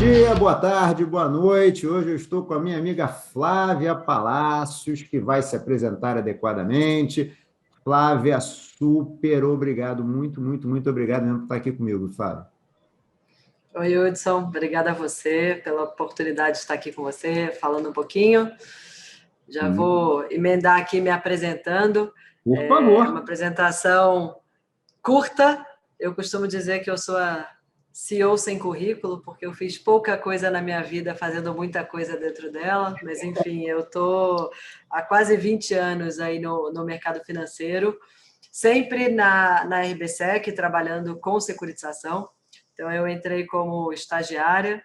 dia, boa tarde, boa noite. Hoje eu estou com a minha amiga Flávia Palácios, que vai se apresentar adequadamente. Flávia, super obrigado, muito obrigado mesmo por estar aqui comigo, Flávia. Oi, Hudson, obrigada a você pela oportunidade de estar aqui com você, falando um pouquinho. Já vou emendar aqui me apresentando. Por favor. É uma apresentação curta. Eu costumo dizer que eu sou a CEO sem currículo, porque eu fiz pouca coisa na minha vida, fazendo muita coisa dentro dela. Mas, enfim, eu estou há quase 20 anos aí no mercado financeiro, sempre na RBSEC, trabalhando com securitização. Então, eu entrei como estagiária,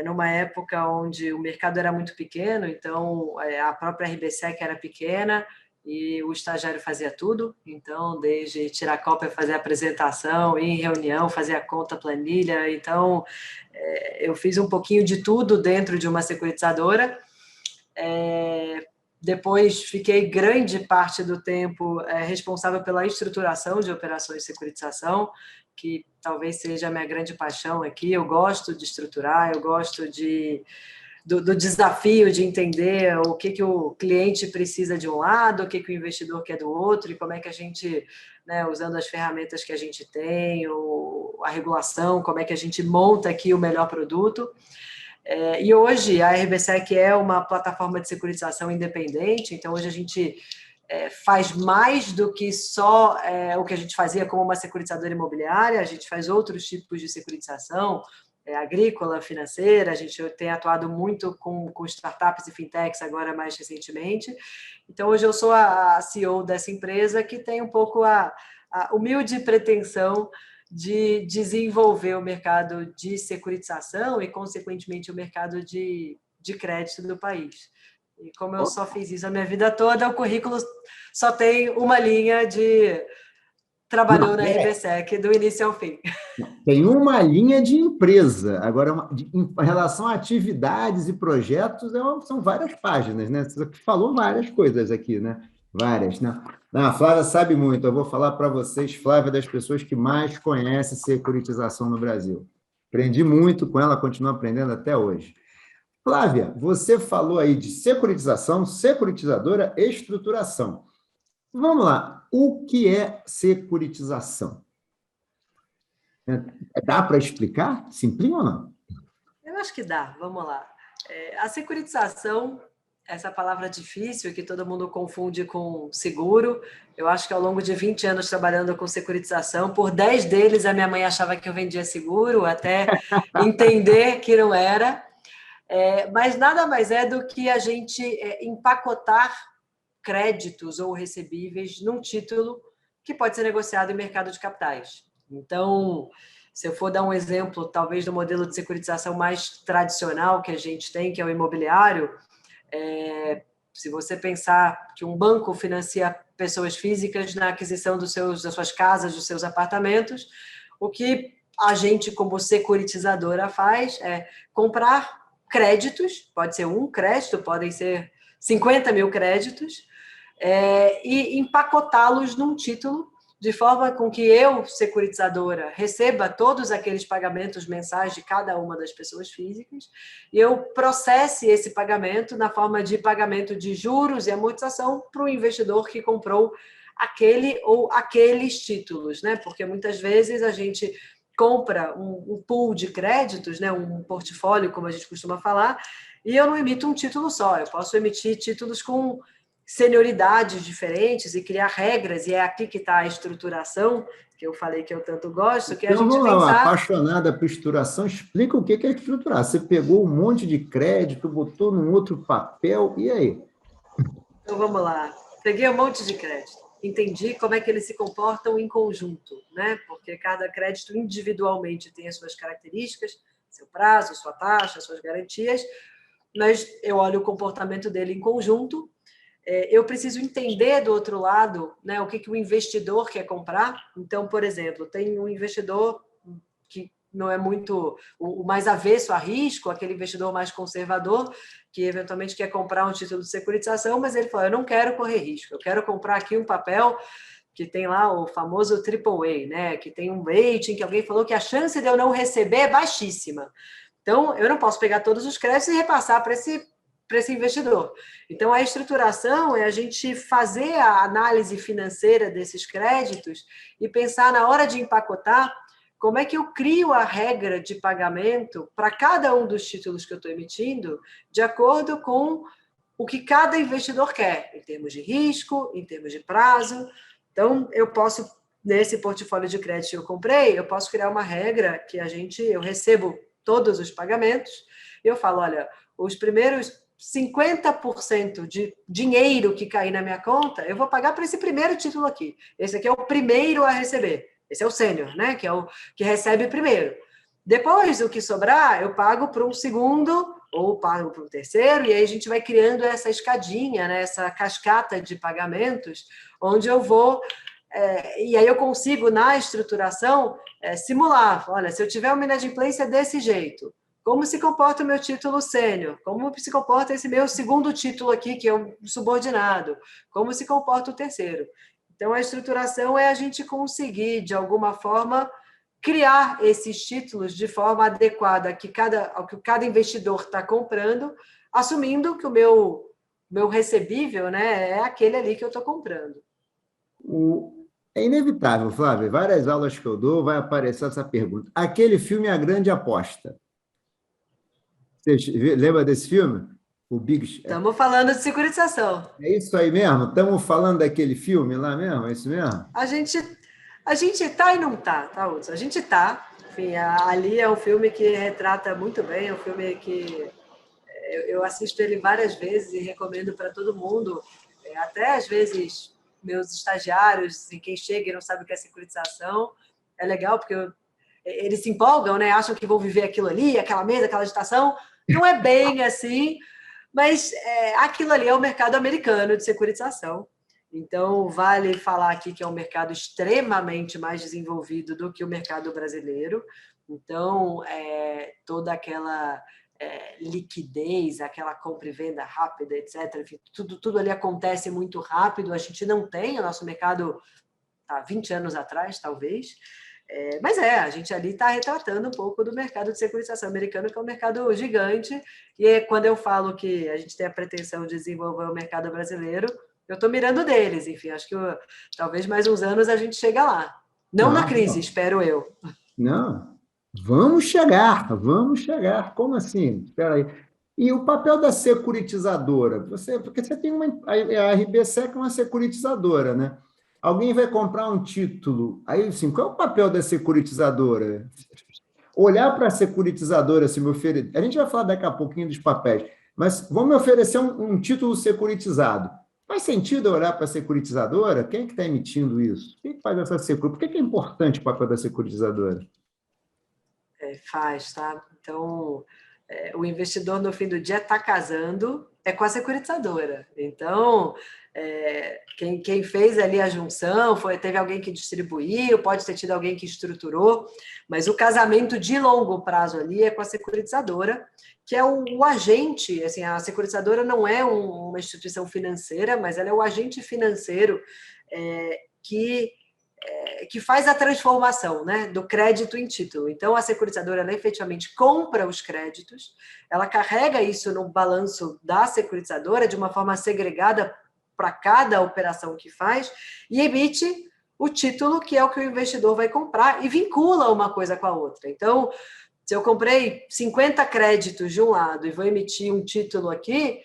numa época onde o mercado era muito pequeno, então a própria RBSEC era pequena e o estagiário fazia tudo. Então, desde tirar cópia, fazer apresentação, ir em reunião, fazer a conta, planilha. Então, eu fiz um pouquinho de tudo dentro de uma securitizadora. Depois, fiquei grande parte do tempo responsável pela estruturação de operações de securitização, que talvez seja a minha grande paixão aqui. Eu gosto de estruturar, eu gosto do desafio de entender o que o cliente precisa de um lado, o que o investidor quer do outro, e como é que a gente, né, usando as ferramentas que a gente tem, a regulação, como é que a gente monta aqui o melhor produto. E hoje a RBSEC é uma plataforma de securitização independente, então hoje a gente faz mais do que só o que a gente fazia como uma securitizadora imobiliária. A gente faz outros tipos de securitização, agrícola, financeira. A gente tem atuado muito com startups e fintechs agora mais recentemente. Então hoje eu sou a CEO dessa empresa, que tem um pouco a humilde pretensão de desenvolver o mercado de securitização e, consequentemente, o mercado de crédito do país. E como eu só fiz isso a minha vida toda, o currículo só tem uma linha de trabalhou na RBSEC do início ao fim. Tem uma linha de empresa. Agora, em relação a atividades e projetos, são várias páginas, né? Você falou várias coisas aqui, né? Várias, né? Não, a Flávia sabe muito. Eu vou falar para vocês, Flávia, das pessoas que mais conhecem securitização no Brasil. Aprendi muito com ela, continuo aprendendo até hoje. Flávia, você falou aí de securitização, securitizadora, estruturação. Vamos lá. O que é securitização? Dá para explicar? Simples ou não? Eu acho que dá. Vamos lá. A securitização, essa palavra difícil que todo mundo confunde com seguro. Eu acho que ao longo de 20 anos trabalhando com securitização, por 10 deles a minha mãe achava que eu vendia seguro, até entender que não era. Mas nada mais é do que a gente empacotar créditos ou recebíveis num título que pode ser negociado em mercado de capitais. Então, se eu for dar um exemplo, talvez do modelo de securitização mais tradicional que a gente tem, que é o imobiliário, se você pensar que um banco financia pessoas físicas na aquisição das suas casas, dos seus apartamentos, o que a gente, como securitizadora, faz é comprar créditos, pode ser um crédito, podem ser 50 mil créditos, e empacotá-los num título, de forma com que eu, securitizadora, receba todos aqueles pagamentos mensais de cada uma das pessoas físicas e eu processe esse pagamento na forma de pagamento de juros e amortização para o investidor que comprou aquele ou aqueles títulos, né? Porque muitas vezes a gente compra um pool de créditos, né? Um portfólio, como a gente costuma falar, e eu não emito um título só, eu posso emitir títulos com senioridades diferentes e criar regras, e é aqui que está a estruturação, que eu falei que eu tanto gosto, que é a gente vamos lá, pensar... apaixonada por estruturação, explica o que é estruturar. Você pegou um monte de crédito, botou num outro papel, e aí? Então, vamos lá. Peguei um monte de crédito. Entendi como é que eles se comportam em conjunto, né? Porque cada crédito individualmente tem as suas características, seu prazo, sua taxa, suas garantias, mas eu olho o comportamento dele em conjunto. Eu preciso entender do outro lado, né, o que o investidor quer comprar. Então, por exemplo, tem um investidor que não é muito o mais avesso a risco, aquele investidor mais conservador, que eventualmente quer comprar um título de securitização, mas ele fala, eu não quero correr risco, eu quero comprar aqui um papel que tem lá o famoso AAA, né, que tem um rating, que alguém falou que a chance de eu não receber é baixíssima. Então, eu não posso pegar todos os créditos e repassar para esse investidor. Então, a estruturação é a gente fazer a análise financeira desses créditos e pensar na hora de empacotar como é que eu crio a regra de pagamento para cada um dos títulos que eu estou emitindo, de acordo com o que cada investidor quer, em termos de risco, em termos de prazo. Então, eu posso, nesse portfólio de crédito que eu comprei, eu posso criar uma regra que eu recebo todos os pagamentos, e eu falo, olha, os primeiros 50% de dinheiro que cair na minha conta, eu vou pagar para esse primeiro título aqui. Esse aqui é o primeiro a receber. Esse é o sênior, né? Que é o que recebe primeiro. Depois, o que sobrar, eu pago para um segundo ou pago para um terceiro, e aí a gente vai criando essa escadinha, né? Essa cascata de pagamentos, onde eu vou... e aí eu consigo, na estruturação, simular. Olha, se eu tiver uma inadimplência desse jeito, como se comporta o meu título sênior? Como se comporta esse meu segundo título aqui, que é um subordinado? Como se comporta o terceiro? Então, a estruturação é a gente conseguir, de alguma forma, criar esses títulos de forma adequada ao que cada investidor está comprando, assumindo que o meu recebível, né, é aquele ali que eu estou comprando. É inevitável, Flávio. Várias aulas que eu dou vai aparecer essa pergunta. Aquele filme é A Grande Aposta. Você lembra desse filme? O Big... Estamos falando de securitização. É isso aí mesmo? Estamos falando daquele filme lá mesmo? É isso mesmo? A gente tá e não tá, Hudson? A gente tá. Enfim, ali é um filme que retrata muito bem, é um filme que eu assisto ele várias vezes e recomendo para todo mundo. Até às vezes meus estagiários, e quem chega e não sabe o que é securitização, é legal porque eles se empolgam, né? Acham que vão viver aquilo ali, aquela mesa, aquela agitação. Não é bem assim, mas aquilo ali é o mercado americano de securitização. Então, vale falar aqui que é um mercado extremamente mais desenvolvido do que o mercado brasileiro. Então, toda aquela liquidez, aquela compra e venda rápida, etc. Enfim, tudo ali acontece muito rápido. A gente não tem, o nosso mercado há 20 anos atrás, talvez. Mas a gente ali está retratando um pouco do mercado de securitização americano, que é um mercado gigante. E quando eu falo que a gente tem a pretensão de desenvolver o mercado brasileiro, eu estou mirando deles. Enfim, acho que talvez mais uns anos a gente chega lá. Não na crise, espero eu. Não, vamos chegar, vamos chegar. Como assim? Espera aí. E o papel da securitizadora? Porque você tem a RBSEC é uma securitizadora, né? Alguém vai comprar um título, aí assim, qual é o papel da securitizadora? Olhar para a securitizadora, se me oferecer. A gente vai falar daqui a pouquinho dos papéis, mas vamos me oferecer um título securitizado. Faz sentido eu olhar para a securitizadora? Quem é que está emitindo isso? Quem faz essa securitização? Por que é importante o papel da securitizadora? Faz, tá? Então, o investidor, no fim do dia, está casando com a securitizadora. Então, quem fez ali a junção, teve alguém que distribuiu, pode ter tido alguém que estruturou, mas o casamento de longo prazo ali é com a securitizadora, que é o agente. Assim, a securitizadora não é uma instituição financeira, mas ela é o agente financeiro que faz a transformação, né, do crédito em título. Então, a securitizadora, ela efetivamente compra os créditos, ela carrega isso no balanço da securitizadora de uma forma segregada para cada operação que faz e emite o título, que é o que o investidor vai comprar, e vincula uma coisa com a outra. Então, se eu comprei 50 créditos de um lado e vou emitir um título aqui,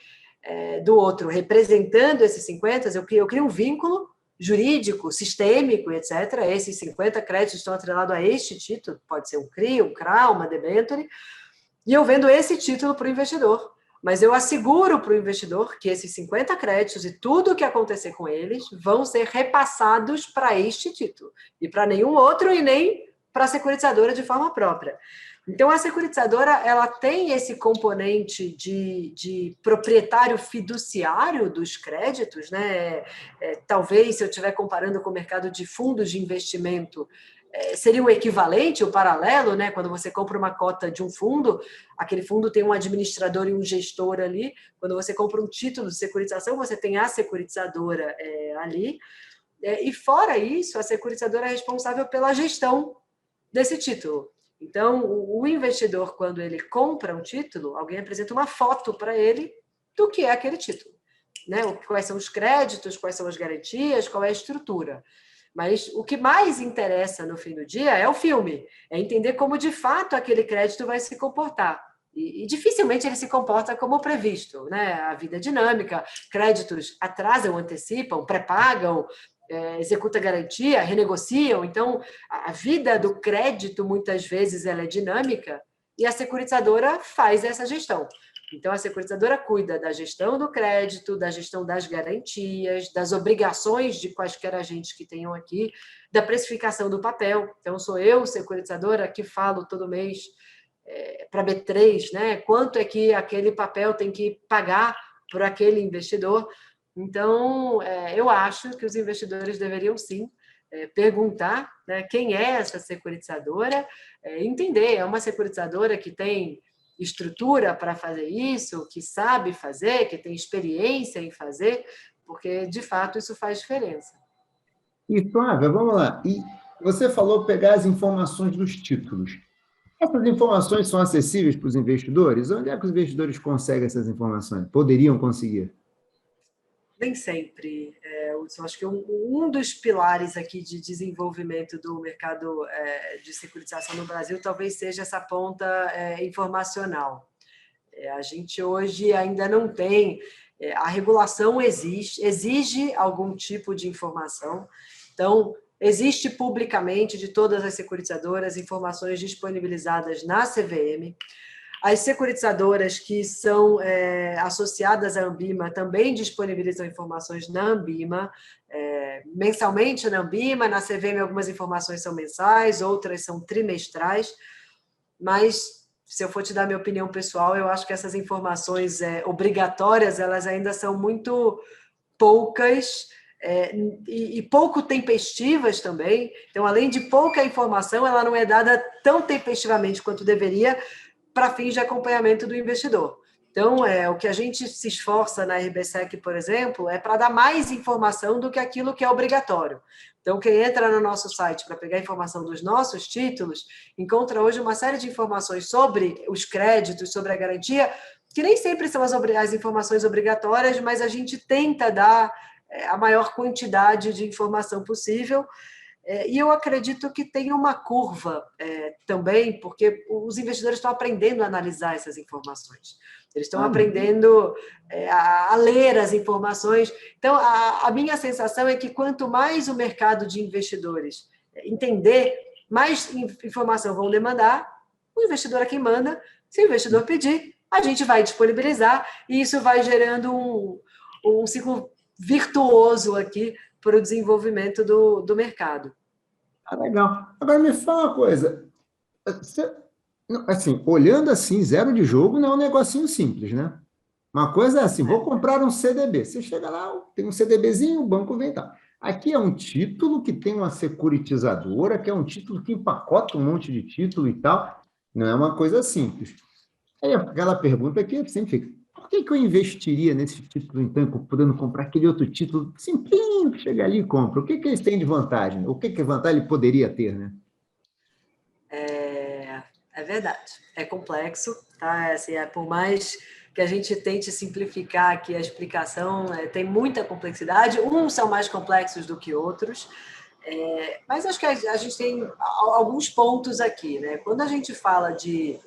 do outro, representando esses 50, eu crio um vínculo jurídico, sistêmico, etc. Esses 50 créditos estão atrelados a este título, pode ser um CRI, um CRA, uma debenture, e eu vendo esse título para o investidor. Mas eu asseguro para o investidor que esses 50 créditos e tudo o que acontecer com eles vão ser repassados para este título, e para nenhum outro, e nem para a securitizadora de forma própria. Então, a securitizadora, ela tem esse componente de proprietário fiduciário dos créditos, né? Talvez, se eu estiver comparando com o mercado de fundos de investimento, seria o equivalente, o paralelo, né? Quando você compra uma cota de um fundo, aquele fundo tem um administrador e um gestor ali. Quando você compra um título de securitização, você tem a securitizadora ali. E fora isso, a securitizadora é responsável pela gestão desse título. Então, o investidor, quando ele compra um título, alguém apresenta uma foto para ele do que é aquele título, né? Quais são os créditos, quais são as garantias, qual é a estrutura. Mas o que mais interessa no fim do dia é o filme, é entender como de fato aquele crédito vai se comportar. E dificilmente ele se comporta como previsto, né? A vida é dinâmica, créditos atrasam, antecipam, pré-pagam, executa garantia, renegociam. Então, a vida do crédito, muitas vezes, ela é dinâmica e a securitizadora faz essa gestão. Então, a securitizadora cuida da gestão do crédito, da gestão das garantias, das obrigações de quaisquer agentes que tenham aqui, da precificação do papel. Então, sou eu, securitizadora, que falo todo mês para a B3, né? Quanto é que aquele papel tem que pagar por aquele investidor. Então, eu acho que os investidores deveriam, sim, perguntar, né, quem é essa securitizadora, entender, é uma securitizadora que tem estrutura para fazer isso, que sabe fazer, que tem experiência em fazer, porque, de fato, isso faz diferença. E, Flávia, vamos lá. E você falou pegar as informações dos títulos. Essas informações são acessíveis para os investidores? Onde é que os investidores conseguem essas informações? Poderiam conseguir? Nem sempre. Eu acho que um dos pilares aqui de desenvolvimento do mercado de securitização no Brasil talvez seja essa ponta informacional. A gente hoje ainda não tem, a regulação exige algum tipo de informação, então existe publicamente de todas as securitizadoras informações disponibilizadas na CVM. As securitizadoras que são associadas à Anbima também disponibilizam informações na Anbima, mensalmente na Anbima, na CVM algumas informações são mensais, outras são trimestrais, mas se eu for te dar minha opinião pessoal, eu acho que essas informações obrigatórias, elas ainda são muito poucas e pouco tempestivas também. Então, além de pouca informação, ela não é dada tão tempestivamente quanto deveria para fins de acompanhamento do investidor. Então, o que a gente se esforça na RBSEC, por exemplo, é para dar mais informação do que aquilo que é obrigatório. Então, quem entra no nosso site para pegar informação dos nossos títulos, encontra hoje uma série de informações sobre os créditos, sobre a garantia, que nem sempre são as informações obrigatórias, mas a gente tenta dar a maior quantidade de informação possível. E eu acredito que tem uma curva também, porque os investidores estão aprendendo a analisar essas informações. Eles estão aprendendo a ler as informações. Então, a minha sensação é que quanto mais o mercado de investidores entender, mais informação vão demandar, o investidor é quem manda. Se o investidor pedir, a gente vai disponibilizar, e isso vai gerando um ciclo virtuoso aqui para o desenvolvimento do mercado. Legal. Agora me fala uma coisa. Assim, olhando assim, zero de jogo não é um negocinho simples, né? Uma coisa é assim, vou comprar um CDB. Você chega lá, tem um CDBzinho, o banco vem e tal. Aqui é um título que tem uma securitizadora, que é um título que empacota um monte de título e tal. Não é uma coisa simples. Aí aquela pergunta que sempre fica, por que eu investiria nesse título, então, podendo comprar aquele outro título simplinho, chega ali e compra? O que eles têm de vantagem? O que vantagem ele poderia ter, né? É verdade. É complexo, tá? Assim, por mais que a gente tente simplificar aqui a explicação, tem muita complexidade. Uns são mais complexos do que outros, mas acho que a gente tem alguns pontos aqui, né? Quando a gente fala de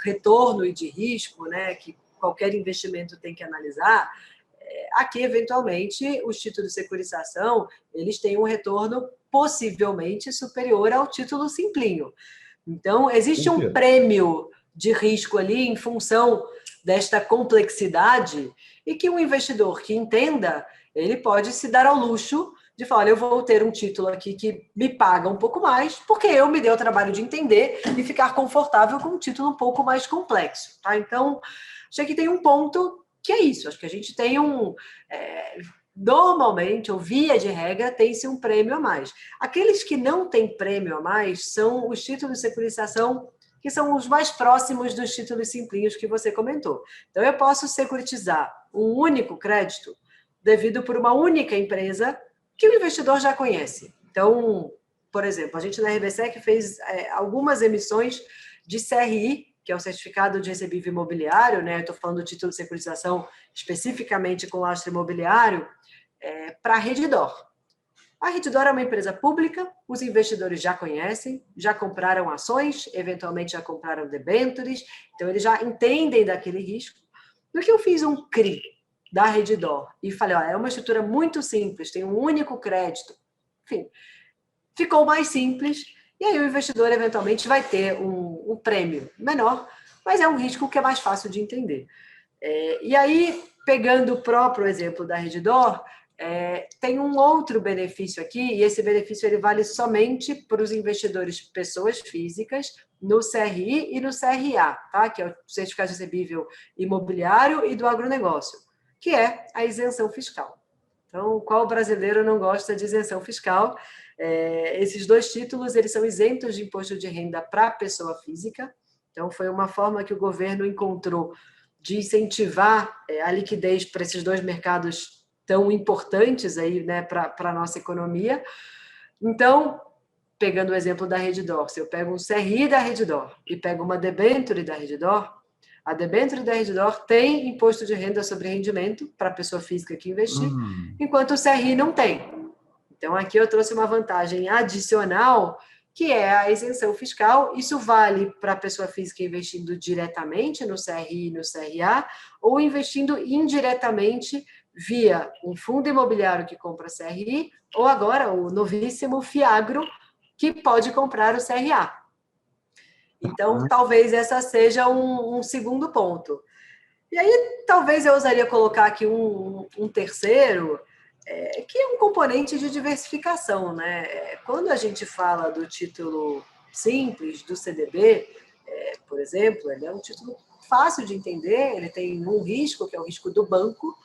retorno e de risco, né, que qualquer investimento tem que analisar, aqui, eventualmente, os títulos de securitização, eles têm um retorno possivelmente superior ao título simplinho. Então, existe um prêmio de risco ali em função desta complexidade e que um investidor que entenda, ele pode se dar ao luxo de falar, olha, eu vou ter um título aqui que me paga um pouco mais, porque eu me dei o trabalho de entender e ficar confortável com um título um pouco mais complexo. Tá? Então, acho que tem um ponto que é isso. Acho que a gente tem normalmente, ou via de regra, tem-se um prêmio a mais. Aqueles que não têm prêmio a mais são os títulos de securitização que são os mais próximos dos títulos simplinhos que você comentou. Então, eu posso securitizar um único crédito devido por uma única empresa que o investidor já conhece. Então, por exemplo, a gente na RBSEC fez algumas emissões de CRI, que é o Certificado de Recebível Imobiliário, né? Eu estou falando do título de securitização especificamente com lastro imobiliário, para a Redditor. A Redditor é uma empresa pública, os investidores já conhecem, já compraram ações, eventualmente já compraram debêntures, então eles já entendem daquele risco. No que eu fiz um CRI da Redditor e falei, é uma estrutura muito simples, tem um único crédito, enfim, ficou mais simples, e aí o investidor eventualmente vai ter um prêmio menor, mas é um risco que é mais fácil de entender. E aí, pegando o próprio exemplo da Redditor, tem um outro benefício aqui, e esse benefício ele vale somente para os investidores pessoas físicas no CRI e no CRA, tá? Que é o Certificado de Recebível Imobiliário e do Agronegócio, que é a isenção fiscal. Então, qual brasileiro não gosta de isenção fiscal? Esses dois títulos eles são isentos de imposto de renda para a pessoa física, então foi uma forma que o governo encontrou de incentivar a liquidez para esses dois mercados tão importantes aí, né, para a nossa economia. Então, pegando o exemplo da Redditor, se eu pego um CRI da Redditor e pego uma debênture da Redditor, a debênture da Redditor tem imposto de renda sobre rendimento para a pessoa física que investir, enquanto o CRI não tem. Então, aqui eu trouxe uma vantagem adicional, que é a isenção fiscal. Isso vale para a pessoa física investindo diretamente no CRI e no CRA, ou investindo indiretamente via um fundo imobiliário que compra CRI, ou agora o novíssimo Fiagro, que pode comprar o CRA. Então, talvez essa seja um segundo ponto. E aí, talvez eu ousaria colocar aqui um terceiro, que é um componente de diversificação, né? Quando a gente fala do título simples, do CDB, por exemplo, ele é um título fácil de entender, ele tem um risco, que é o risco do banco,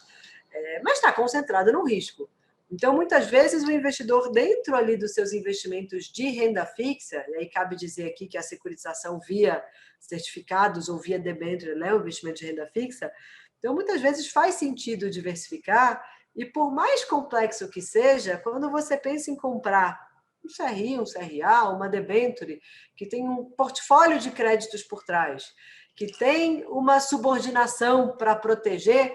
mas está concentrado no risco. Então, muitas vezes, o investidor, dentro ali dos seus investimentos de renda fixa, e aí cabe dizer aqui que a securitização via certificados ou via debênture é um investimento de renda fixa, então, muitas vezes, faz sentido diversificar, e por mais complexo que seja, quando você pensa em comprar um CRI, um CRA, uma debênture, que tem um portfólio de créditos por trás, que tem uma subordinação para proteger,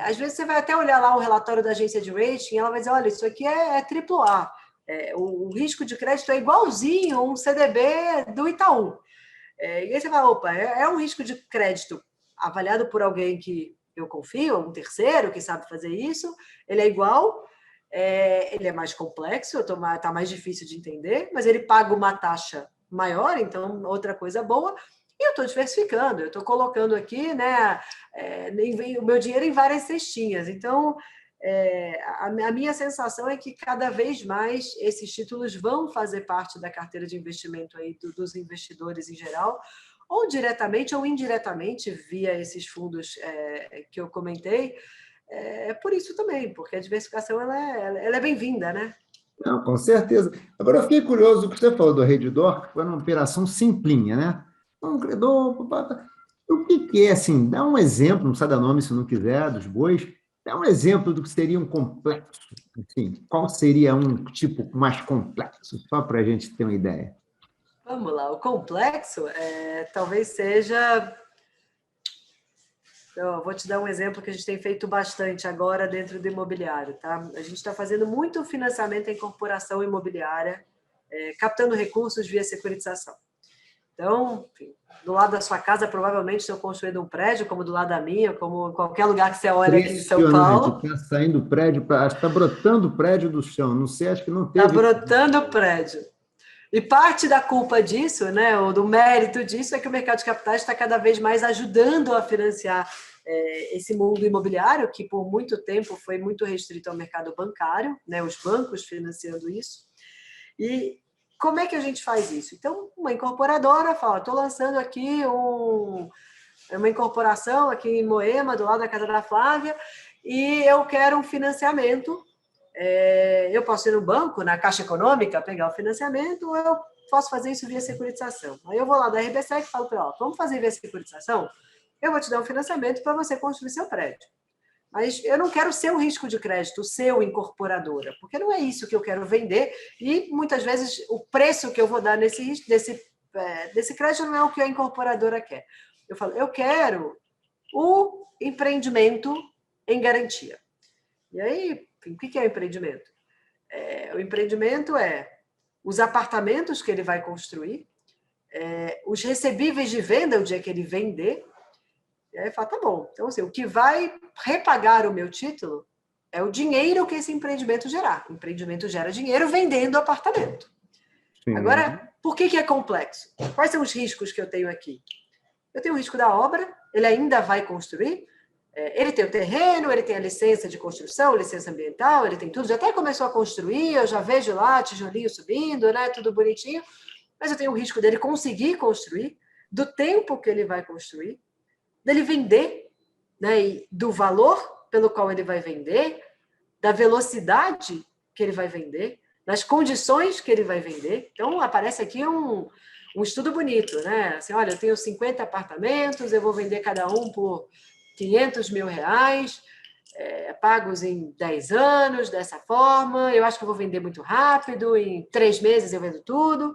às vezes você vai até olhar lá o relatório da agência de rating e ela vai dizer, olha, isso aqui é AAA. O risco de crédito é igualzinho um CDB do Itaú. E aí você vai, opa, é um risco de crédito avaliado por alguém que eu confio, um terceiro que sabe fazer isso, ele é igual, ele é mais complexo, está mais difícil de entender, mas ele paga uma taxa maior, então outra coisa boa, e eu estou diversificando, eu estou colocando aqui, né, o meu dinheiro em várias cestinhas. Então, a minha sensação é que cada vez mais esses títulos vão fazer parte da carteira de investimento aí dos investidores em geral, ou diretamente ou indiretamente via esses fundos que eu comentei. Por isso também, porque a diversificação ela é bem-vinda, né? Não, com certeza. Agora, eu fiquei curioso, o que você falou do Redditor, que foi uma operação simplinha, né? Um credor, o que é, assim, dá um exemplo, não precisa dar nome se não quiser, dos bois, dá um exemplo do que seria um complexo, assim, qual seria um tipo mais complexo, só para a gente ter uma ideia. Vamos lá, o complexo talvez seja... Eu vou te dar um exemplo que a gente tem feito bastante agora dentro do imobiliário, tá? A gente está fazendo muito financiamento em corporação imobiliária, captando recursos via securitização. Então, enfim, do lado da sua casa, provavelmente estão construindo um prédio, como do lado da minha, como em qualquer lugar que você olha aqui em São Paulo. Está saindo prédio, está brotando prédio do chão, não sei, acho que não teve... Está brotando prédio. E parte da culpa disso, né, ou do mérito disso, é que o mercado de capitais está cada vez mais ajudando a financiar esse mundo imobiliário, que por muito tempo foi muito restrito ao mercado bancário, né, os bancos financiando isso. E como é que a gente faz isso? Então, uma incorporadora fala, estou lançando aqui uma incorporação aqui em Moema, do lado da casa da Flávia, e eu quero um financiamento. Eu posso ir no banco, na Caixa Econômica, pegar o financiamento, ou eu posso fazer isso via securitização. Aí eu vou lá da RBSEC e falo para ela, vamos fazer via securitização? Eu vou te dar um financiamento para você construir seu prédio. mas eu não quero ser o risco de crédito, ser o incorporadora, porque não é isso que eu quero vender, e muitas vezes o preço que eu vou dar desse crédito não é o que a incorporadora quer. Eu falo, eu quero o empreendimento em garantia. E aí, o que é o empreendimento? O empreendimento é os apartamentos que ele vai construir, os recebíveis de venda o dia que ele vender. E aí fala, tá bom. Então, assim, o que vai repagar o meu título é o dinheiro que esse empreendimento gerar. O empreendimento gera dinheiro vendendo apartamento. Sim. Agora, por que é complexo? Quais são os riscos que eu tenho aqui? Eu tenho o risco da obra, ele ainda vai construir, ele tem o terreno, ele tem a licença de construção, licença ambiental, ele tem tudo, já até começou a construir, eu já vejo lá tijolinho subindo, né, tudo bonitinho, mas eu tenho o risco dele conseguir construir, do tempo que ele vai construir, dele vender, né, e do valor pelo qual ele vai vender, da velocidade que ele vai vender, das condições que ele vai vender. Então, aparece aqui um estudo bonito, né? Assim, olha, eu tenho 50 apartamentos, eu vou vender cada um por R$500 mil, pagos em 10 anos, dessa forma, eu acho que eu vou vender muito rápido, em 3 meses eu vendo tudo.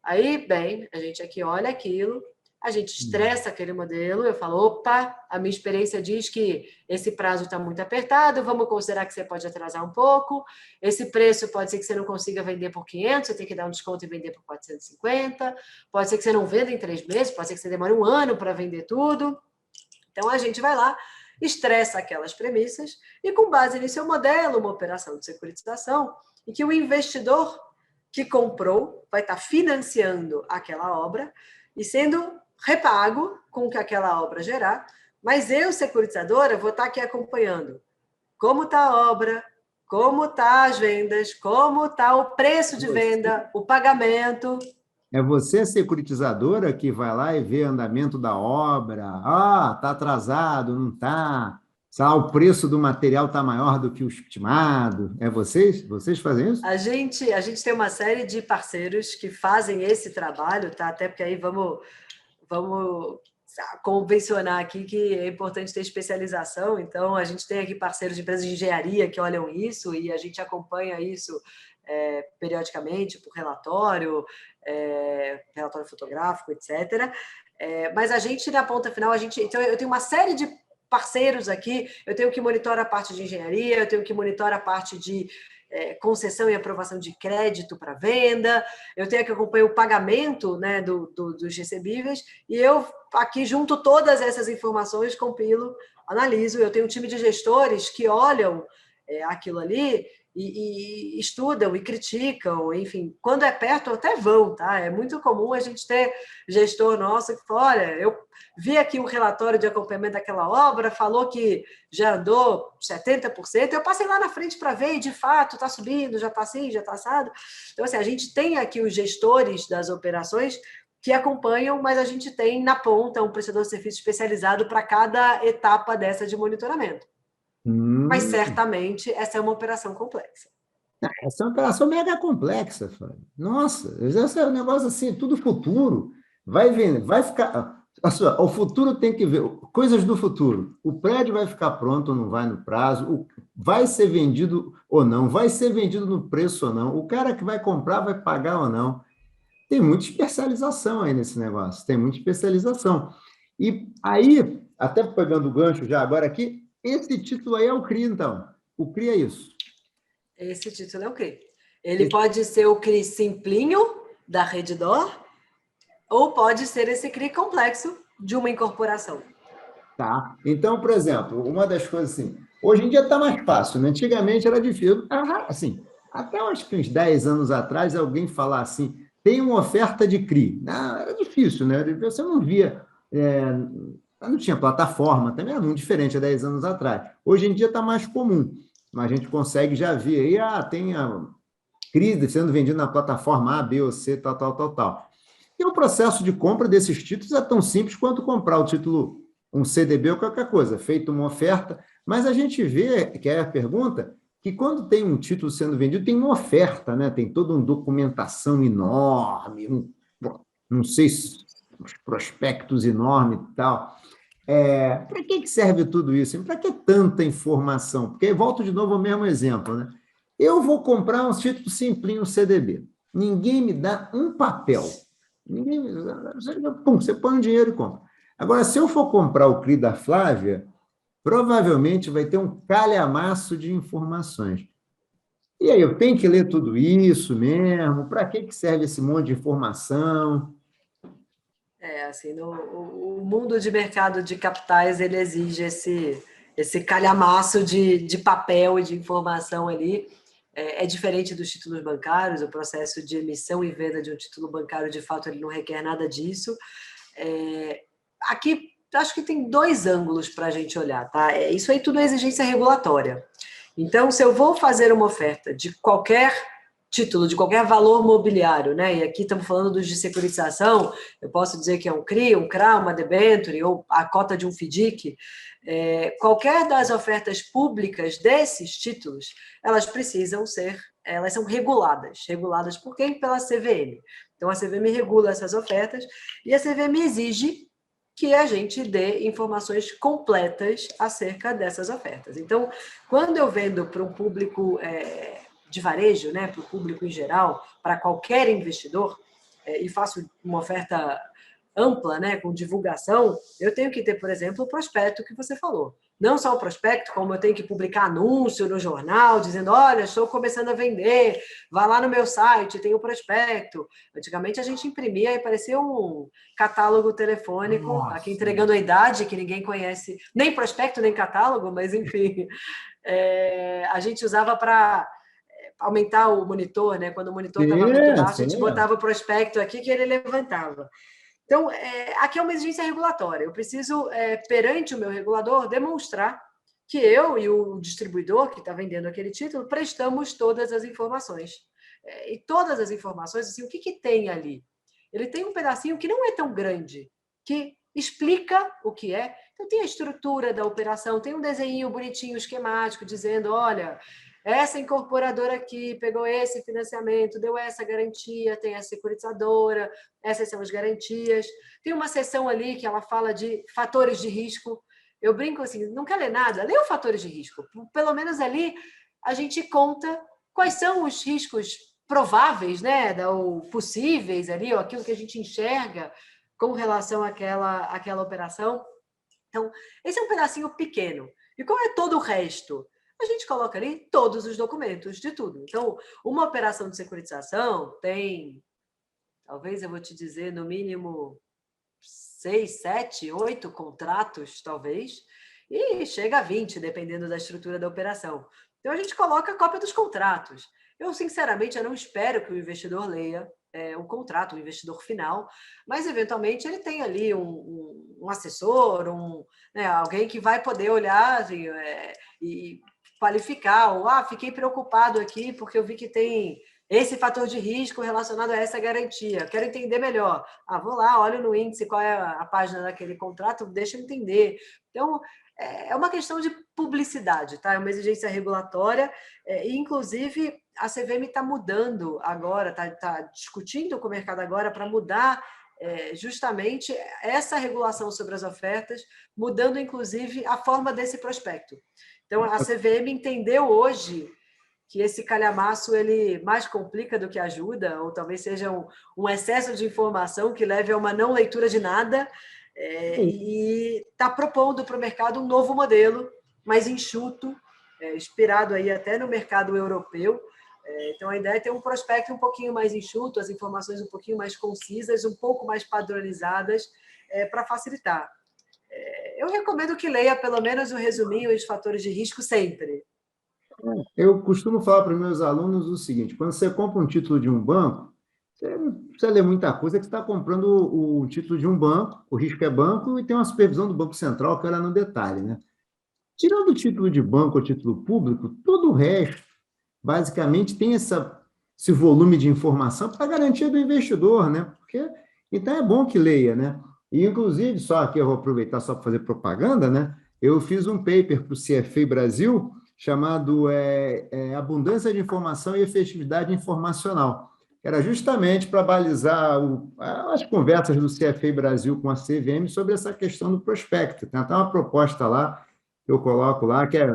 Aí, bem, a gente aqui olha aquilo, a gente estressa aquele modelo, eu falo, opa, a minha experiência diz que esse prazo está muito apertado, vamos considerar que você pode atrasar um pouco, esse preço pode ser que você não consiga vender por 500, você tem que dar um desconto e vender por 450, pode ser que você não venda em 3 meses, pode ser que você demore 1 ano para vender tudo. Então, a gente vai lá, estressa aquelas premissas e, com base nisso, eu modelo uma operação de securitização em que o investidor que comprou vai estar financiando aquela obra e sendo repago com o que aquela obra gerar, mas eu, securitizadora, vou estar aqui acompanhando como está a obra, como está as vendas, como está o preço de venda, o pagamento. É você, a securitizadora, que vai lá e vê o andamento da obra. Ah, está atrasado, não está. O preço do material está maior do que o estimado. É vocês? Vocês fazem isso? A gente tem uma série de parceiros que fazem esse trabalho, tá? Até porque aí vamos convencionar aqui que é importante ter especialização. Então, a gente tem aqui parceiros de empresas de engenharia que olham isso e a gente acompanha isso periodicamente por relatório, relatório fotográfico, etc. Mas a gente, na ponta final, então eu tenho uma série de parceiros aqui, eu tenho que monitorar a parte de engenharia, eu tenho que monitorar a parte de concessão e aprovação de crédito para venda, eu tenho que acompanhar o pagamento, né, dos recebíveis, e eu aqui junto todas essas informações, compilo, analiso, eu tenho um time de gestores que olham aquilo ali e estudam e criticam, enfim, quando é perto até vão, tá? É muito comum a gente ter gestor nosso que fala, olha, eu vi aqui um relatório de acompanhamento daquela obra, falou que já andou 70%, eu passei lá na frente para ver e, de fato, está subindo, já está assim, já está assado. Então, assim, a gente tem aqui os gestores das operações que acompanham, mas a gente tem na ponta um prestador de serviço especializado para cada etapa dessa de monitoramento. Mas, certamente, essa é uma operação complexa. Essa é uma operação mega complexa, Fábio. Nossa, esse é um negócio assim, tudo futuro. Vai vendo, vai ficar... O futuro tem que ver, coisas do futuro. O prédio vai ficar pronto ou não vai no prazo, vai ser vendido ou não, vai ser vendido no preço ou não, o cara que vai comprar vai pagar ou não. Tem muita especialização aí nesse negócio, tem muita especialização. E aí, até pegando o gancho já agora aqui, esse título aí é o CRI, então. O CRI é isso. Esse título é o CRI. Ele pode ser o CRI simplinho, da Redditor, ou pode ser esse CRI complexo de uma incorporação. Tá. Então, por exemplo, uma das coisas assim, hoje em dia está mais fácil, né? Antigamente era difícil. Assim, até acho que uns 10 anos atrás, alguém falar assim, tem uma oferta de CRI. Não, era difícil, né? Você não via... não tinha plataforma, também era muito diferente há 10 anos atrás. Hoje em dia está mais comum, mas a gente consegue já ver aí, tem a CRI sendo vendida na plataforma A, B ou C, tal, tal, tal, tal. E o processo de compra desses títulos é tão simples quanto comprar o título, um CDB ou qualquer coisa, feito uma oferta, mas a gente vê, que é a pergunta, que quando tem um título sendo vendido, tem uma oferta, né? Tem toda uma documentação enorme, não sei, uns prospectos enormes e tal. Para que serve tudo isso? Para que tanta informação? Porque volto de novo ao mesmo exemplo, né? Eu vou comprar um título simplinho, um CDB. Ninguém me dá um papel. Ninguém me dá. Pum, você põe o dinheiro e compra. Agora, se eu for comprar o CRI da Flávia, provavelmente vai ter um calhamaço de informações. E aí, eu tenho que ler tudo isso mesmo? Para que serve esse monte de informação? Assim, o mundo de mercado de capitais, ele exige esse calhamaço de papel e de informação ali. É diferente dos títulos bancários, o processo de emissão e venda de um título bancário, de fato, ele não requer nada disso. Aqui, acho que tem dois ângulos para a gente olhar, tá? Isso aí tudo é exigência regulatória. Então, se eu vou fazer uma oferta de qualquer título, de qualquer valor mobiliário, né? E aqui estamos falando dos de securitização, eu posso dizer que é um CRI, um CRA, uma debenture ou a cota de um FDIC. Qualquer das ofertas públicas desses títulos, elas são reguladas por quem? Pela CVM. Então, a CVM regula essas ofertas e a CVM exige que a gente dê informações completas acerca dessas ofertas. Então, quando eu vendo para um público de varejo, né, para o público em geral, para qualquer investidor, e faço uma oferta ampla, né, com divulgação, eu tenho que ter, por exemplo, o prospecto que você falou. Não só o prospecto, como eu tenho que publicar anúncio no jornal, dizendo, olha, estou começando a vender, vá lá no meu site, tem o prospecto. Antigamente a gente imprimia e parecia um catálogo telefônico, nossa, aqui entregando a idade, que ninguém conhece, nem prospecto, nem catálogo, mas enfim, a gente usava para aumentar o monitor, né? Quando o monitor estava muito baixo, a gente botava o prospecto aqui que ele levantava. Então, aqui é uma exigência regulatória. Eu preciso, perante o meu regulador, demonstrar que eu e o distribuidor que está vendendo aquele título prestamos todas as informações. E todas as informações, assim, o que tem ali? Ele tem um pedacinho que não é tão grande, que explica o que é. Então, tem a estrutura da operação, tem um desenho bonitinho, esquemático, dizendo, olha, essa incorporadora aqui pegou esse financiamento, deu essa garantia, tem a securitizadora, essas são as garantias. Tem uma seção ali que ela fala de fatores de risco. Eu brinco assim, não quer ler nada? Lê os fatores de risco. Pelo menos ali a gente conta quais são os riscos prováveis, né, ou possíveis ali, ou aquilo que a gente enxerga com relação àquela operação. Então, esse é um pedacinho pequeno. E qual é todo o resto? A gente coloca ali todos os documentos de tudo. Então, uma operação de securitização tem, talvez eu vou te dizer, no mínimo 6, 7, 8 contratos, talvez, e chega a 20, dependendo da estrutura da operação. Então, a gente coloca a cópia dos contratos. Eu, sinceramente, eu não espero que o investidor leia o contrato, o investidor final, mas, eventualmente, ele tem ali um assessor, alguém que vai poder olhar assim, e qualificar, ou fiquei preocupado aqui porque eu vi que tem esse fator de risco relacionado a essa garantia, quero entender melhor. Vou lá, olho no índice, qual é a página daquele contrato, deixa eu entender. Então, é uma questão de publicidade, tá? É uma exigência regulatória, e, inclusive, a CVM está mudando agora, está discutindo com o mercado agora para mudar justamente essa regulação sobre as ofertas, mudando, inclusive, a forma desse prospecto. Então, a CVM entendeu hoje que esse calhamaço ele mais complica do que ajuda, ou talvez seja um excesso de informação que leve a uma não leitura de nada, e está propondo para o mercado um novo modelo, mais enxuto, inspirado aí até no mercado europeu. Então, a ideia é ter um prospecto um pouquinho mais enxuto, as informações um pouquinho mais concisas, um pouco mais padronizadas, para facilitar. Eu recomendo que leia pelo menos o resuminho e os fatores de risco sempre. Eu costumo falar para os meus alunos o seguinte: quando você compra um título de um banco, você não precisa ler muita coisa, que você está comprando o título de um banco, o risco é banco, e tem uma supervisão do Banco Central que olha no detalhe, né? Tirando o título de banco ou título público, todo o resto, basicamente, tem esse volume de informação para garantia do investidor, né? Então, é bom que leia, né? E, inclusive, só aqui eu vou aproveitar só para fazer propaganda, né? Eu fiz um paper para o CFA Brasil chamado Abundância de Informação e Efetividade Informacional, que era justamente para balizar as conversas do CFA Brasil com a CVM sobre essa questão do prospecto. Tem até uma proposta lá, que eu coloco lá, que é,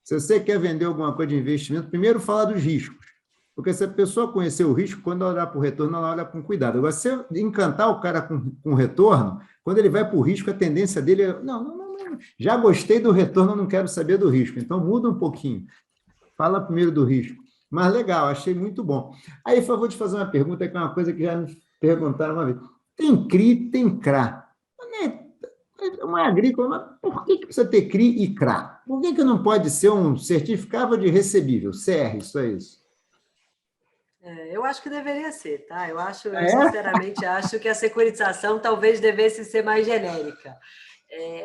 se você quer vender alguma coisa de investimento, primeiro fala dos riscos. Porque se a pessoa conhecer o risco, quando ela olhar para o retorno, ela olha com cuidado. Agora, se você encantar o cara com retorno, quando ele vai para o risco, a tendência dele é, não, já gostei do retorno, não quero saber do risco. Então, muda um pouquinho. Fala primeiro do risco. Mas legal, achei muito bom. Aí, eu vou te fazer uma pergunta, que é uma coisa que já me perguntaram uma vez. Tem CRI, tem CRA. Uma agrícola, mas por que precisa ter CRI e CRA? Por que não pode ser um certificado de recebível, CR, isso é isso? Eu acho que deveria ser, tá? Eu É? sinceramente acho que a securitização talvez devesse ser mais genérica.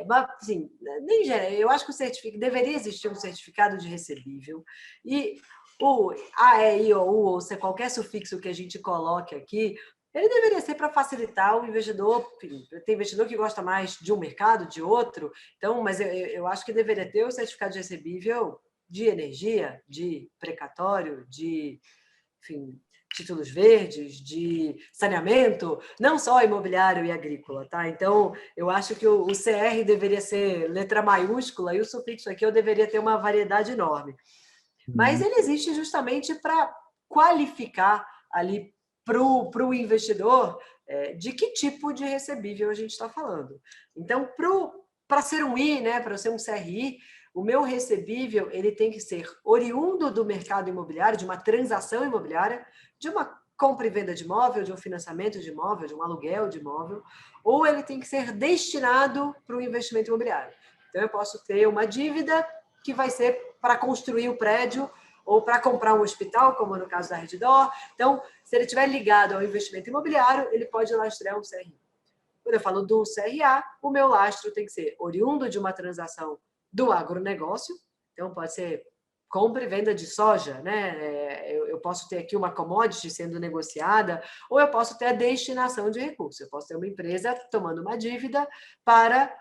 Mas, assim, nem genérica. Eu acho que deveria existir um certificado de recebível e o A, E, I, O, U, ou seja, qualquer sufixo que a gente coloque aqui, ele deveria ser para facilitar o investidor. Enfim, tem investidor que gosta mais de um mercado, de outro, então, mas eu acho que deveria ter o certificado de recebível de energia, de precatório, de, enfim, títulos verdes, de saneamento, não só imobiliário e agrícola, tá? Então, eu acho que o CR deveria ser letra maiúscula e o sufixo aqui eu deveria ter uma variedade enorme. Mas ele existe justamente para qualificar ali para o investidor de que tipo de recebível a gente está falando. Então, para ser um I, né, para ser um CRI, o meu recebível ele tem que ser oriundo do mercado imobiliário, de uma transação imobiliária, de uma compra e venda de imóvel, de um financiamento de imóvel, de um aluguel de imóvel, ou ele tem que ser destinado para o investimento imobiliário. Então, eu posso ter uma dívida que vai ser para construir o prédio ou para comprar um hospital, como no caso da Redditor. Então, se ele estiver ligado ao investimento imobiliário, ele pode lastrear um CRI. Quando eu falo do CRA, o meu lastro tem que ser oriundo de uma transação do agronegócio, então pode ser compra e venda de soja, né? Eu posso ter aqui uma commodity sendo negociada, ou eu posso ter a destinação de recursos. Eu posso ter uma empresa tomando uma dívida para